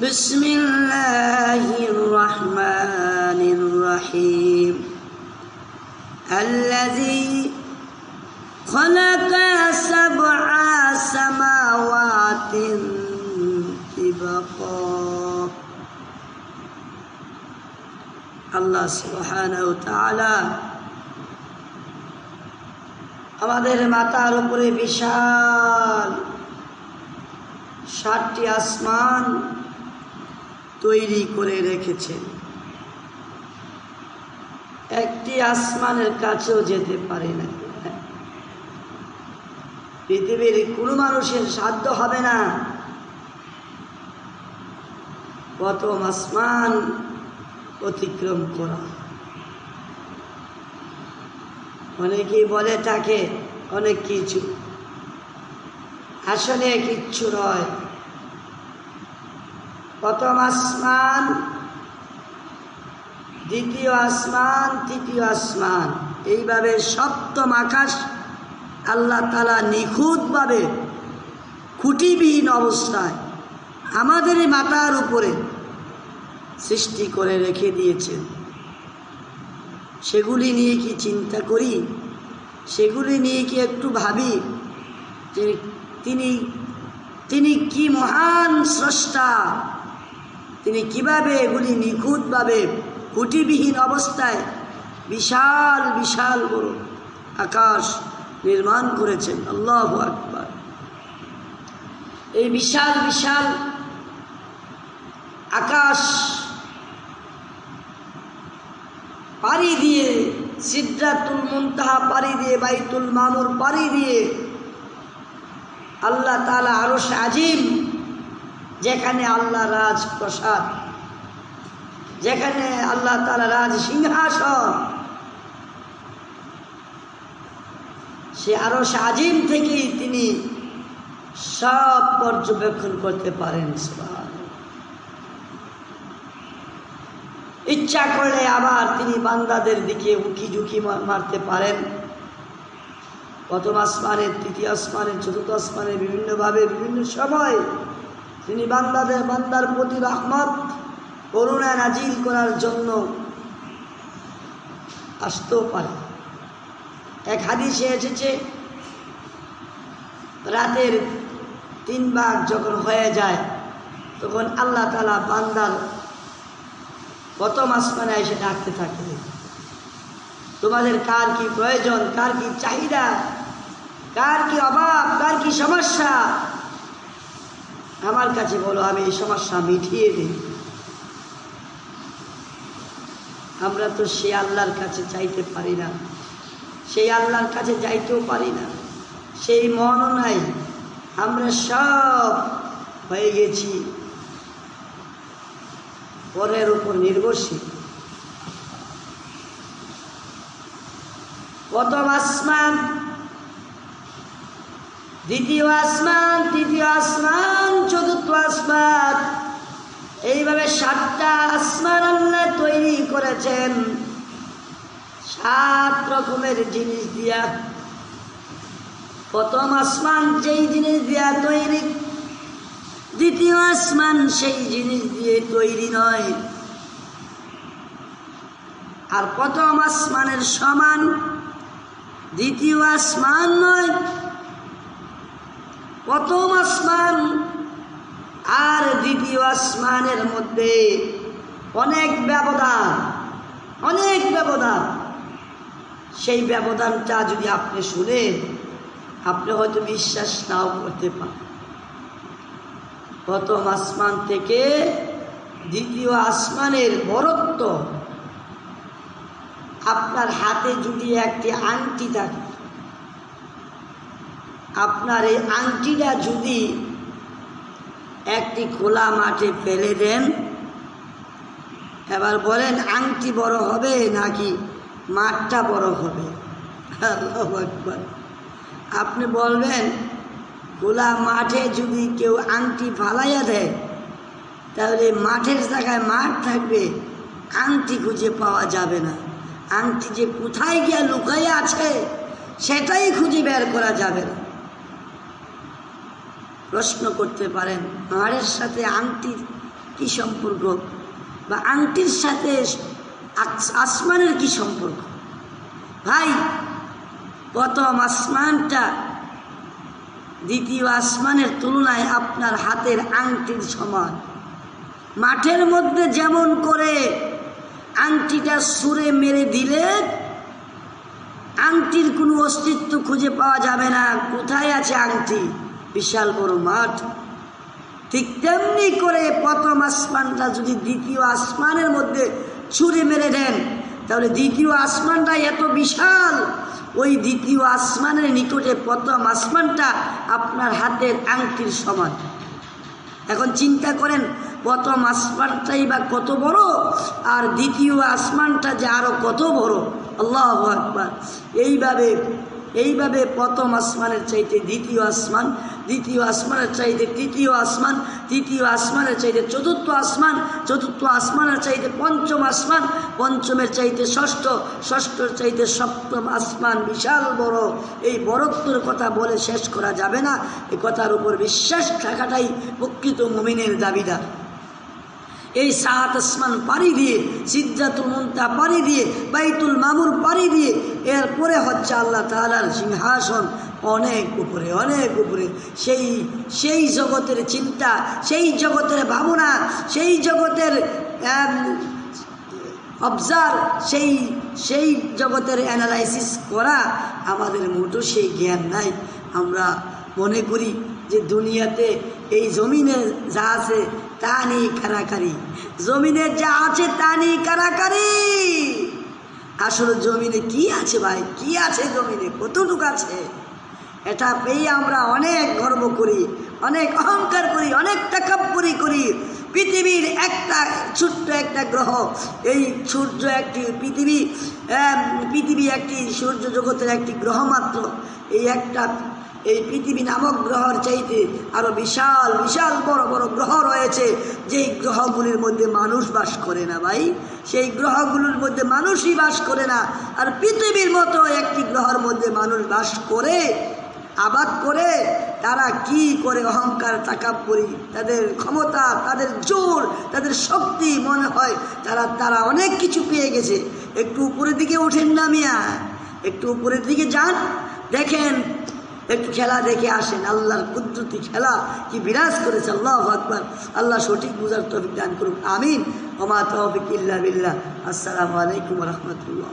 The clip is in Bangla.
বিসমিল্লাহির রহমানির রহিম। আল্লাযী খালাকা সাবআ সামাওয়াতিন তিবাকা। আল্লাহ সুবহানাহু ওয়া তাআলা আমাদের মাথার উপরে বিশাল 7টি আসমান তৈরি করে রেখেছেন। একটি আসমানের কাছেও যেতে পারে না। পৃথিবীর কোনো মানুষের সাধ্য হবে না প্রথম আসমান অতিক্রম করা। অনেকেই বলে থাকে অনেক কিছু, আসলে কিচ্ছু নয়। প্রথম আসমান, দ্বিতীয় আসমান, তৃতীয় আসমান, এইভাবে সপ্তম আকাশ আল্লাহ তাআলা নিখুঁতভাবে খুঁটিবিহীন অবস্থায় আমাদের মাথার উপরে সৃষ্টি করে রেখে দিয়েছেন। সেগুলি নিয়ে কি চিন্তা করি? সেগুলি নিয়ে কি একটু ভাবি যে তিনি কি মহান স্রষ্টা? তিনি কিভাবে এগুলি নিখুঁতভাবে খুঁটিবিহীন অবস্থায় বিশাল বিশাল বড় আকাশ নির্মাণ করেছেন। আল্লাহু আকবার। এই বিশাল বিশাল আকাশ পাড়ি দিয়ে, সিদরাতুল মুনতাহা পাড়ি দিয়ে, বাইতুল মামুর পাড়ি দিয়ে আল্লাহ তাআলা আরশ আজিম, যেখানে আল্লাহ রাজপ্রাসাদ, যেখানে আল্লাহ তাআলা রাজ সিংহাসন, সে আরশ আজিম থেকেই তিনি সব পর্যবেক্ষণ করতে পারেন। ইচ্ছা করলে আবার তিনি বান্দাদের দিকে উকি ঝুঁকি মারতে পারেন। প্রথম আসমানের, তৃতীয় আসমানের, চতুর্থ আসমানের বিভিন্নভাবে বিভিন্ন সময় তিনি বান্দার প্রতি রহমত করুণা নাজিল করার জন্য আসতেও পারে। এক হাদিসে এসেছে, রাতের 3 ভাগ যখন হয়ে যায় তখন আল্লাহ তাআলা বান্দার প্রথম আসমানে এসে ডাকতে থাকে, তোমাদের কার কি প্রয়োজন, কার কি চাহিদা, কার কি অভাব, কার কি সমস্যা, আমার কাছে বলো, আমি এই সমস্যা মিটিয়ে দিই। আমরা তো সেই আল্লাহর কাছে চাইতে পারি না, সেই আল্লাহর কাছে যাইতেও পারি না, সেই মনও নাই। আমরা সব হয়ে গেছি পরের উপর নির্ভরশীল। প্রথম আসমান, দ্বিতীয় আসমান, তৃতীয় আসমান, চতুর্থ আসমান, এইভাবে 7টা আসমান আল্লাহ তৈরি করেছেন 7 রকমের জিনিস দিয়া। প্রথম আসমান যেই জিনিস দিয়া তৈরি, দ্বিতীয় আসমান সেই জিনিস দিয়ে তৈরি নয়। আর প্রথম আসমানের সমান দ্বিতীয় আসমান নয়। প্রথম আসমান আর দ্বিতীয় আসমানের মধ্যে অনেক ব্যবধান, অনেক ব্যবধান। সেই ব্যবধানটা যদি আপনি শুনেন, আপনি হয়তো বিশ্বাস নাও করতে পারেন। প্রথম আসমান থেকে দ্বিতীয় আসমানের বরত্ব, আপনার হাতে যদি একটি আংটি থাকে, আপনার এই আংটিটা যদি একটি খোলা মাঠে ফেলে দেন, এবার বলেন আংটি বড় হবে নাকি মাঠটা বড় হবে? আল্লাহু আকবার। আপনি বলবেন খোলা মাঠে যদি কেউ আংটি ফালাইয়া দেয়, তাহলে মাঠের জায়গায় মাঠ থাকবে, আংটি খুঁজে পাওয়া যাবে না। আংটি যে কোথায় গিয়ে লুকাইয়া আছে সেটাই খুঁজে বের করা যাবে না। প্রশ্ন করতে পারেন, মাঠের সাথে আংটির কি সম্পর্ক, বা আংটির সাথে আসমানের কি সম্পর্ক? ভাই, প্রথম আসমানটা দ্বিতীয় আসমানের তুলনায় আপনার হাতের আংটির সমান। মাঠের মধ্যে যেমন করে আংটিটা ছুঁড়ে মেরে দিলে আংটির কোনো অস্তিত্ব খুঁজে পাওয়া যাবে না, কোথায় আছে আংটি, বিশাল বড় মাঠ। ঠিক তেমনি করে প্রথম আসমানটা যদি দ্বিতীয় আসমানের মধ্যে ছুঁড়ে মেরে দেন, তাহলে দ্বিতীয় আসমানটা এত বিশাল, ওই দ্বিতীয় আসমানের নিকটে প্রথম আসমানটা আপনার হাতের আংটির সমান। এখন চিন্তা করেন, প্রথম আসমানটাই বা কত বড়, আর দ্বিতীয় আসমানটা যে আরো কত বড়। আল্লাহু আকবার। এইভাবে প্রথম আসমানের চাইতে দ্বিতীয় আসমান, দ্বিতীয় আসমানের চাইতে তৃতীয় আসমান, তৃতীয় আসমানের চাইতে চতুর্থ আসমান, চতুর্থ আসমানের চাইতে পঞ্চম আসমান, পঞ্চমের চাইতে ষষ্ঠ, ষষ্ঠর চাইতে সপ্তম আসমান। বিশাল বড়। এই বড়ত্বের কথা বলে শেষ করা যাবে না। এই কথার উপর বিশ্বাস থাকাটাই প্রকৃত মুমিনের দাবিদার। এই 7 আসমান পাড়ি দিয়ে, সিদরাতুল মুনতাহা পাড়ি দিয়ে, বাইতুল মামুর পাড়ি দিয়ে, এরপরে হচ্ছে আল্লাহ তাআলার সিংহাসন, অনেক উপরে, অনেক উপরে। সেই জগতের চিন্তা, সেই জগতের ভাবনা, সেই জগতের অবজার্ভ, সেই জগতের অ্যানালাইসিস করা আমাদের মোটো সেই জ্ঞান নাই। আমরা মনে করি যে দুনিয়াতে এই জমিনে যা আছে তা নিয়ে কারাকারি, জমিনে যা আছে তা নিয়ে কারাকারি। আসলে জমিনে কি আছে ভাই, কি আছে জমিনে, কতটুকু আছে? এটা পেয়ে আমরা অনেক গর্ব করি, অনেক অহংকার করি, অনেক তাকাব্বুরি করি। পৃথিবীর একটা ছোট্ট একটা গ্রহ, এই সূর্য একটি পৃথিবী একটি সূর্য জগতের একটি গ্রহ মাত্র। এই পৃথিবী নামক গ্রহের চাইতে আরো বিশাল বিশাল বড় বড় গ্রহ রয়েছে, যেই গ্রহগুলির মধ্যে মানুষ বাস করে না ভাই। সেই গ্রহগুলোর মধ্যে মানুষই বাস করে না, আর পৃথিবীর মতো একটি গ্রহের মধ্যে মানুষ বাস করে, আবাদ করে। তারা কি করে অহংকার, তাকাব্বুরি, তাদের ক্ষমতা, তাদের জোর, তাদের শক্তি, মনে হয় তারা অনেক কিছু পেয়ে গেছে। একটু উপরের দিকে ওঠেন না মিয়া, একটু উপরের দিকে যান, দেখেন, একটু খেলা দেখে আসেন। আল্লাহর কুদরতি খেলা কি বিরাজ করেছে। আল্লাহু আকবার। আল্লাহ সঠিক বুঝার তৌফিক দান করুন। আমিন। ওয়া মা তাওফিক ইল্লা বিল্লাহ। আসসালামু আলাইকুম ওয়া রাহমাতুল্লাহ।